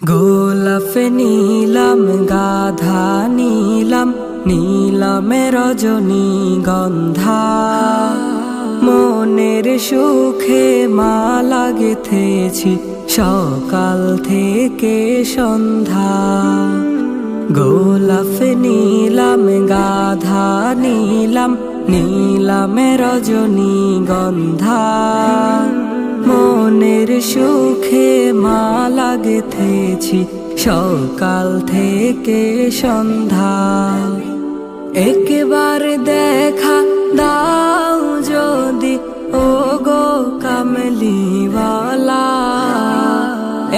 গোলাপ নীলাম গাধা নীলাম নীলামে রজনীগন্ধা মনের সুখে মালা গেথেছি সকাল থেকে সন্ধ্যা। গোলাপ নীলাম গাধা নীলাম নীলামে রজনীগন্ধা মনের সুখে মালা গেথেছি সকাল থেকে সন্ধ্যা। একবার দেখা দাও যদি ও গো কামলিওয়ালা,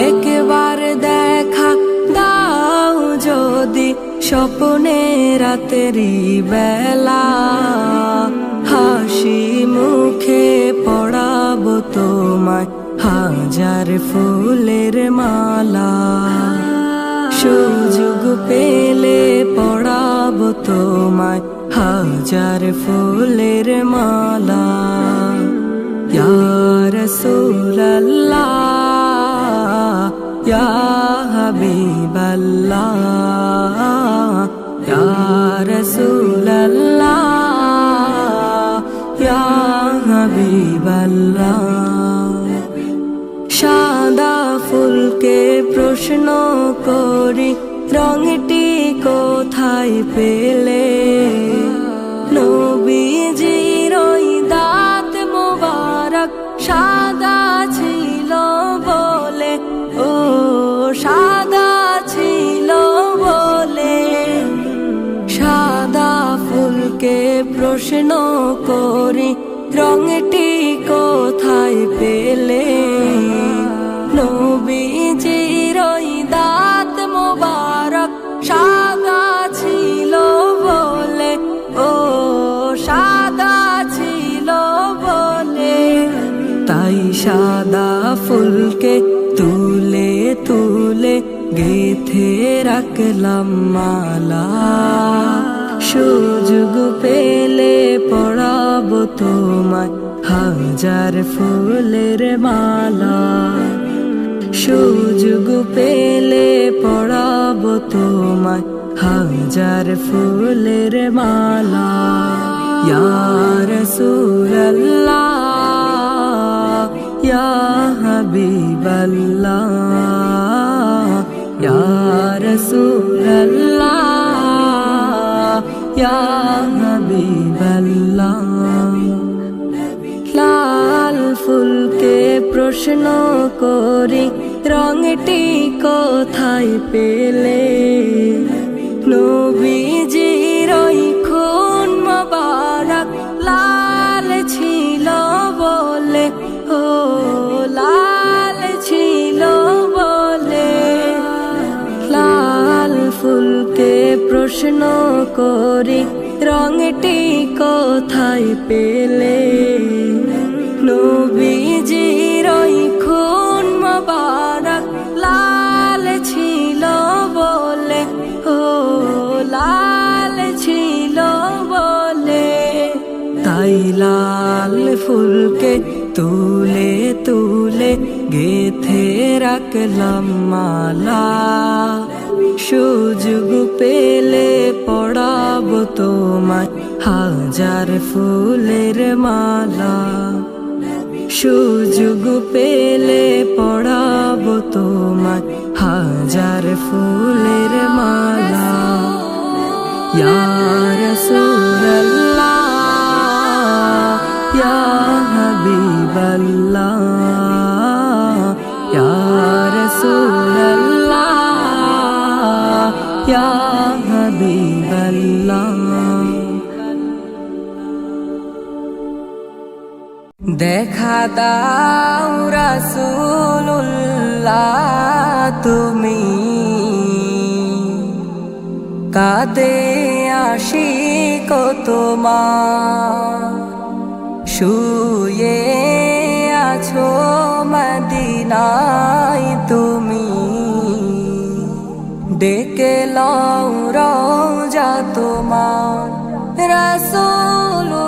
একবার দেখা দাও যদি স্বপ্নে রাতেরি বেলা, হাসি মুখে পড়াবো তোমায় হাজার ফুলের মালা। সুযোগ পেলে পড়াবো তোমায় হাজার ফুলের মালা। ইয়া রাসূলুল্লাহ ইয়া হাবিবাল্লাহ ইয়া রাসূলুল্লাহ ইয়া হাবিবাল্লাহ। সাদা ফুলকে প্রশ্ন করি রঙটি কোথায় পেলে, নবীজির ওই দাঁত মোবারক সাদা ছিল বলে, ও সাদা ছিল বলে। সাদা ফুলকে প্রশ্ন করি রঙটি কোথায় পেলে, নবীজির ওই দাঁত মোবারক সাদা ছিল বলে, ও সাদা ছিল বলে। তাই সাদা ফুলকে তুলে তুলে গেথে রাখলাম মালা। সুযোগ পেলে পড়াবো তোমায় হাজার ফুলের মালা। সুযোগ পেলে পড়াবো তোমায় হাজার ফুলের মালা। ইয়া রাসূলুল্লাহ ইয়া হাবিবাল্লাহ ইয়া রাসূলুল্লাহ ইয়া হাবিবাল্লাহ। লাল ফুলকে প্রশ্ন করি রঙটি কোথায় পেলে, নবীজির ওই খুন মোবারক লাল ছিল বলে, ও লাল ছিল বলে। লাল ফুলকে প্রশ্ন করি রঙটি কোথায় পেলে, নবীজির ওই খুন মোবারক লাল ছিল বলে, ও লাল ছিল বলে। তাই লাল ফুলকে তুলে তুলে গেথে রাখলাম মালা। সুযোগ পেলে পড়াবো তোমায় হাজার ফুলের মালা। সুযোগ পেলে পড়াবো তোমায় হাজার ফুলের মালা। ইয়া রাসূলুল্লাহ ইয়া হাবিবাল্লাহ ইয়া রাসূলুল্লাহ ইয়া হাবিবাল্লাহ। দেখা দাও রাসূলুল্লাহ তুমি, কাঁদে আশিক তোমার, শুয়ে আছো মদিনায় তুমি। ডেকে লও রওজা তোমার রাসূলুল্লাহ,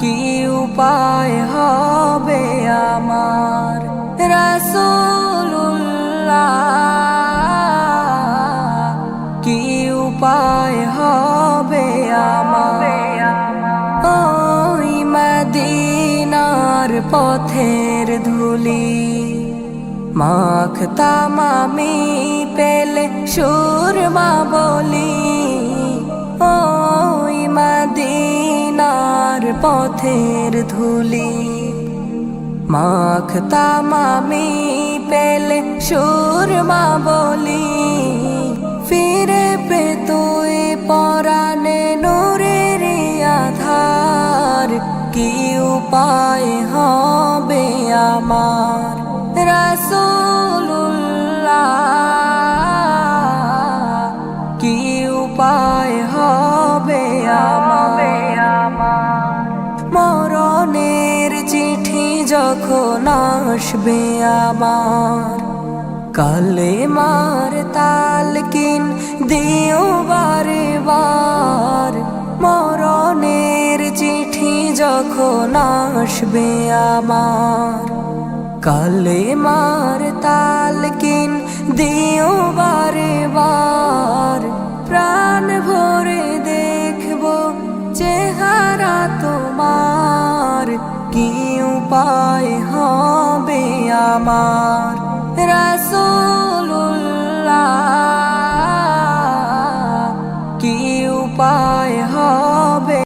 কি উপায় হবে আমার রাসূলুল্লাহ কি উপায় হবে আমার ওই মদিনার পথের ধুলি মাখতাম আমি পেলে সুরমা বলি ওই মদিনার পথের ধুলি মাখতাম আমি পেলে সুরমা বলি ফিরে পেতুই পরাণে নূরের আধার কি উপায় হবে আমার রাসূলুল্লাহ কি উপায় হবে আমার মরণের চিঠি যখন আসবে আমার কালেমার তালকিন দিও বারে বার মরণের চিঠি যখন আসবে আমার কালেমার তালকিন দিও বারে বার প্রাণ ভরে দেখব চেহারা তোমার কি উপায় হবে আমার রাসূলুল্লাহ কি উপায় হবে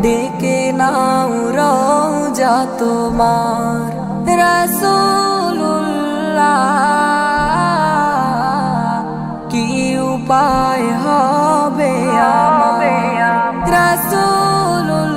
ডেকে নাও রওজা তোমার রাসূলুল্লাহ কি উপায় হবে আমার রাসূলুল্লাহ